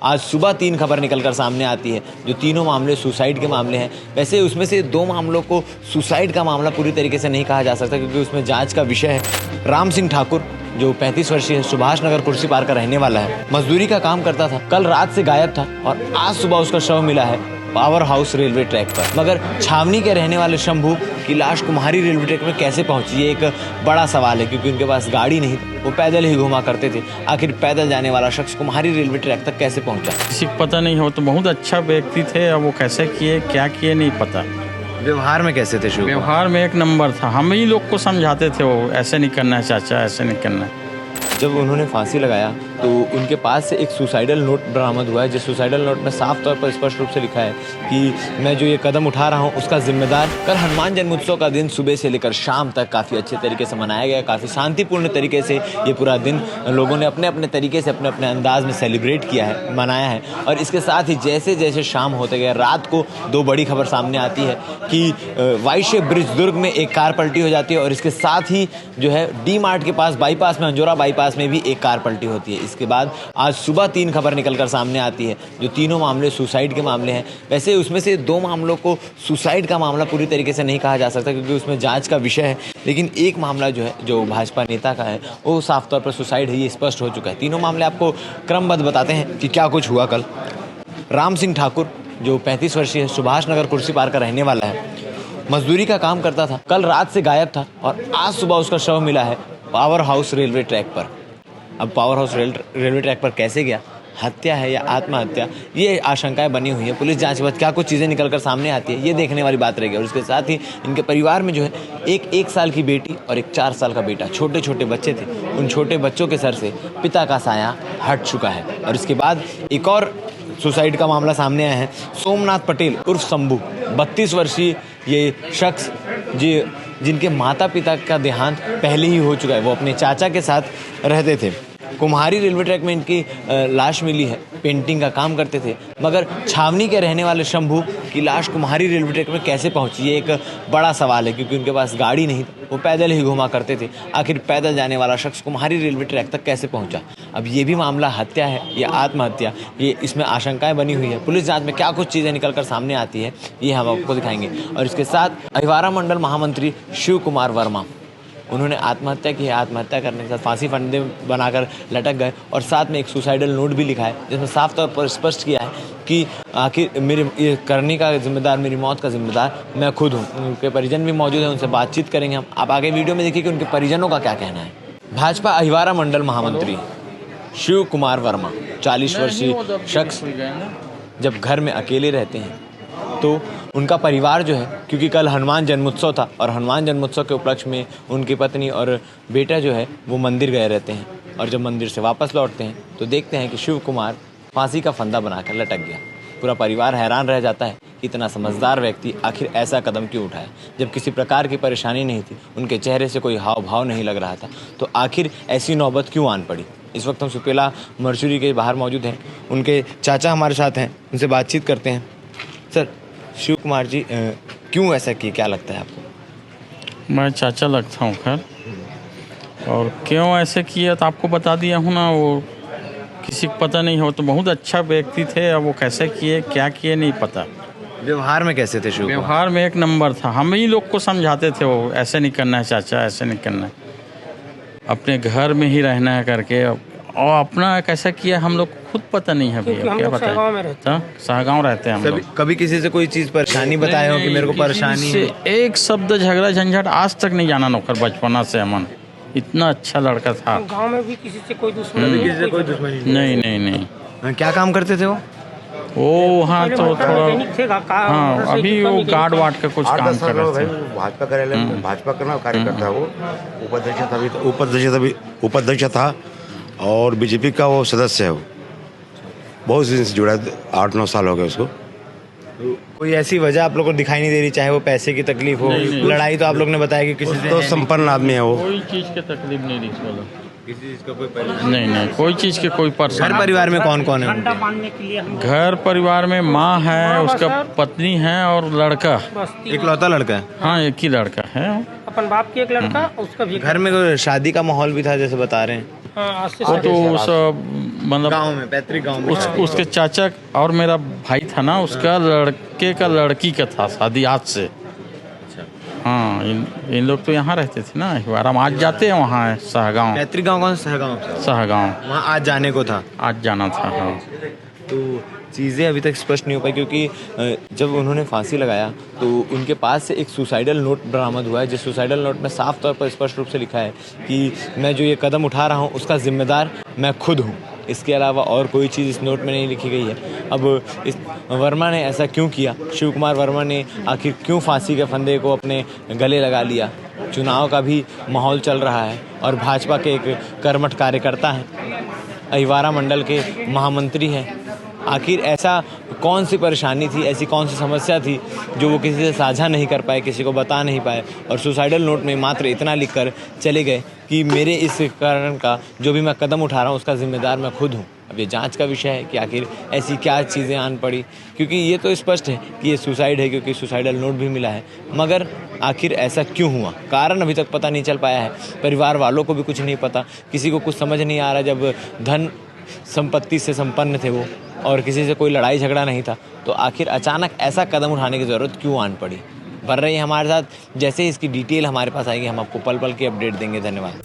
आज सुबह 3 खबर निकलकर सामने आती है, जो तीनों मामले सुसाइड के मामले हैं। वैसे उसमें से 2 मामलों को सुसाइड का मामला पूरी तरीके से नहीं कहा जा सकता, क्योंकि उसमें जांच का विषय है। राम सिंह ठाकुर जो 35 वर्षीय सुभाष नगर कुर्सी पार का रहने वाला है, मजदूरी का काम करता था, कल रात से गायब था और आज सुबह उसका शव मिला है पावर हाउस रेलवे ट्रैक पर। मगर छावनी के रहने वाले शंभू की लाश कुम्हारी रेलवे ट्रैक में कैसे पहुंची, ये एक बड़ा सवाल है, क्योंकि उनके पास गाड़ी नहीं थी, वो पैदल ही घुमा करते थे। आखिर पैदल जाने वाला शख्स कुम्हारी रेलवे ट्रैक तक कैसे पहुंचा, किसी को पता नहीं हो। तो बहुत अच्छा व्यक्ति थे, अब वो कैसे किए क्या किए नहीं पता। व्यवहार में कैसे थे? व्यवहार में एक नंबर था, हम ही लोग को समझाते थे वो ऐसे नहीं करना है चाचा, ऐसे नहीं करना है। जब उन्होंने फांसी लगाया तो उनके पास से एक सुसाइडल नोट बरामद हुआ है, जिस सुसाइडल नोट में साफ तौर पर स्पष्ट रूप से लिखा है कि मैं जो ये कदम उठा रहा हूँ उसका जिम्मेदार। कल हनुमान जन्मोत्सव का दिन सुबह से लेकर शाम तक काफ़ी अच्छे तरीके से मनाया गया, काफ़ी शांतिपूर्ण तरीके से ये पूरा दिन लोगों ने अपने अपने तरीके से अपने अपने अंदाज में सेलिब्रेट किया है, मनाया है। और इसके साथ ही जैसे जैसे शाम होते गए, रात को 2 बड़ी खबर सामने आती है कि वाइशे ब्रिज दुर्ग में एक कार पलटी हो जाती है, और इसके साथ ही जो है डी मार्ट के पास बाईपास में, अंजोरा बाईपास में भी एक कार पलटी होती है। इसके बाद आज सुबह 3 खबर निकलकर सामने आती है, जो तीनों मामले सुसाइड के मामले हैं। वैसे उसमें से 2 मामलों को सुसाइड का मामला पूरी तरीके से नहीं कहा जा सकता, क्योंकि उसमें जांच का विषय है। लेकिन एक मामला जो है, जो भाजपा नेता का है, वो साफ तौर पर सुसाइड है, ये स्पष्ट हो चुका है। तीनों मामले आपको क्रमबद्ध बताते हैं कि क्या कुछ हुआ। कल राम सिंह ठाकुर जो 35 वर्षीय सुभाष नगर कुर्सी पार का रहने वाला है, मजदूरी का काम करता था, कल रात से गायब था और आज सुबह उसका शव मिला है पावर हाउस रेलवे ट्रैक पर। अब पावर हाउस रेलवे ट्रैक पर कैसे गया, हत्या है या आत्महत्या, ये आशंकाएं बनी हुई है। पुलिस जांच के बाद क्या कुछ चीज़ें निकलकर सामने आती है, ये देखने वाली बात रहेगी। और इसके साथ ही इनके परिवार में जो है एक 1 साल की बेटी और एक 4 साल का बेटा, छोटे छोटे बच्चे थे। उन छोटे बच्चों के सर से पिता का साया हट चुका है। और इसके बाद एक और सुसाइड का मामला सामने आया है। सोमनाथ पटेल उर्फ शंभू, 32 वर्षीय ये शख्स जिनके माता पिता का देहांत पहले ही हो चुका है, वो अपने चाचा के साथ रहते थे। कुम्हारी रेलवे ट्रैक में इनकी लाश मिली है, पेंटिंग का काम करते थे। मगर छावनी के रहने वाले शंभू की लाश कुम्हारी रेलवे ट्रैक में कैसे पहुंची, ये एक बड़ा सवाल है, क्योंकि उनके पास गाड़ी नहीं थी, वो पैदल ही घुमा करते थे। आखिर पैदल जाने वाला शख्स कुम्हारी रेलवे ट्रैक तक कैसे पहुंचा? अब ये भी मामला हत्या है या आत्महत्या, ये इसमें आशंकाएं बनी हुई है। पुलिस जांच में क्या कुछ चीज़ें निकल कर सामने आती है, ये हम आपको दिखाएंगे। और इसके साथ अहिवारा मंडल महामंत्री शिव कुमार वर्मा, उन्होंने आत्महत्या की है। आत्महत्या करने के साथ फांसी फंदे बनाकर लटक गए, और साथ में एक सुसाइडल नोट भी लिखा है, जिसमें साफ तौर पर स्पष्ट किया है कि आखिर मेरे ये करने का जिम्मेदार, मेरी मौत का जिम्मेदार मैं खुद हूँ। उनके परिजन भी मौजूद हैं, उनसे बातचीत करेंगे हम। आप आगे वीडियो में देखिए कि उनके परिजनों का क्या कहना है। भाजपा अहिवारा मंडल महामंत्री शिव कुमार वर्मा, 40 वर्षीय शख्स, जब घर में अकेले रहते हैं तो उनका परिवार जो है, क्योंकि कल हनुमान जन्मोत्सव था और हनुमान जन्मोत्सव के उपलक्ष्य में उनकी पत्नी और बेटा जो है वो मंदिर गए रहते हैं, और जब मंदिर से वापस लौटते हैं तो देखते हैं कि शिव कुमार फांसी का फंदा बनाकर लटक गया। पूरा परिवार हैरान रह जाता है, इतना समझदार व्यक्ति आखिर ऐसा कदम क्यों उठाया, जब किसी प्रकार की परेशानी नहीं थी, उनके चेहरे से कोई हाव भाव नहीं लग रहा था, तो आखिर ऐसी नौबत क्यों आन पड़ी। इस वक्त हम सुपेला मर्चुरी के बाहर मौजूद हैं, उनके चाचा हमारे साथ हैं, उनसे बातचीत करते हैं। सर, शिव कुमार जी क्यों ऐसा किए, क्या लगता है आपको? मैं चाचा लगता हूँ खैर, और क्यों ऐसे किया तो आपको बता दिया हूँ ना। वो किसी को पता नहीं हो, तो बहुत अच्छा व्यक्ति थे, अब वो कैसे किए क्या किए नहीं पता। व्यवहार में कैसे थे शिव? व्यवहार में एक नंबर था, हम ही लोग को समझाते थे वो ऐसे नहीं करना है चाचा, ऐसे नहीं करना है, अपने घर में ही रहना है करके। और अपना कैसा किया हम लोग खुद पता नहीं है भैया, क्या बताएं। सहगांव रहते हैं हम लोग। कभी किसी से कोई चीज़ परेशानी बताए हो कि मेरे को परेशानी है? एक शब्द झगड़ा झंझट आज तक नहीं जाना नौकर, बचपना से अमन, इतना अच्छा लड़का था। गांव में भी किसी से कोई दुश्मनी नहीं नहीं नहीं। क्या काम करते थे वो? हाँ तो थोड़ा, हाँ अभी वो गार्ड वार्ड का कुछ काम कर रहे थे। भाजपा का कार्यकर्ता, वो उपाध्यक्ष था और बीजेपी का वो सदस्य है। वो बहुत दिन से जुड़ा है, 8-9 साल हो गए उसको। कोई ऐसी वजह आप लोग को दिखाई नहीं दे रही, चाहे वो पैसे की तकलीफ हो, लड़ाई तो आप लोग ने बताया कि किसी से तो संपन्न आदमी है वो, कोई चीज़ की तकलीफ नहीं थी वाला, किसी चीज़ का कोई परेशानी नहीं, कोई चीज़ की कोई परेशानी। घर परिवार में कौन कौन है? घर परिवार में माँ है, उसका पत्नी है और लड़का, इकलौता लड़का है? हाँ एक ही लड़का है, अपन बाप की एक लड़का, उसका भी। घर में कोई शादी का माहौल भी था जैसे बता रहे हैं? हाँ, वो तो सब मतलब गांव में, पैतृक गांव में। उसके चाचा और मेरा भाई था ना, उसका लड़के का लड़की का था शादी आज से। अच्छा, हाँ, इन लोग तो यहाँ रहते थे ना, हम आज जाते हैं वहाँ सहगांव। पैतृक गांव कौन सा गाँव? सहगांव वहाँ आज जाने को था। आज जाना था। हाँ, तो चीज़ें अभी तक स्पष्ट नहीं हो पाई, क्योंकि जब उन्होंने फांसी लगाया तो उनके पास से एक सुसाइडल नोट बरामद हुआ है, जिस सुसाइडल नोट में साफ तौर पर स्पष्ट रूप से लिखा है कि मैं जो ये कदम उठा रहा हूँ उसका जिम्मेदार मैं खुद हूँ। इसके अलावा और कोई चीज़ इस नोट में नहीं लिखी गई है। अब इस वर्मा ने ऐसा क्यों किया, शिव कुमार वर्मा ने आखिर क्यों फांसी के फंदे को अपने गले लगा लिया? चुनाव का भी माहौल चल रहा है और भाजपा के एक कर्मठ कार्यकर्ता हैं, अहिवारा मंडल के महामंत्री हैं। आखिर ऐसा कौन सी परेशानी थी, ऐसी कौन सी समस्या थी जो वो किसी से साझा नहीं कर पाए, किसी को बता नहीं पाए, और सुसाइडल नोट में मात्र इतना लिखकर चले गए कि मेरे इस कारण का जो भी मैं कदम उठा रहा हूँ उसका जिम्मेदार मैं खुद हूँ। अब ये जांच का विषय है कि आखिर ऐसी क्या चीज़ें आन पड़ी, क्योंकि ये तो स्पष्ट है कि ये सुसाइड है, क्योंकि सुसाइडल नोट भी मिला है, मगर आखिर ऐसा क्यों हुआ, कारण अभी तक पता नहीं चल पाया है। परिवार वालों को भी कुछ नहीं पता, किसी को कुछ समझ नहीं आ रहा। जब धन संपत्ति से संपन्न थे वो और किसी से कोई लड़ाई झगड़ा नहीं था, तो आखिर अचानक ऐसा कदम उठाने की ज़रूरत क्यों आन पड़ी? बढ़ रही है हमारे साथ। जैसे ही इसकी डिटेल हमारे पास आएगी हम आपको पल पल की अपडेट देंगे। धन्यवाद।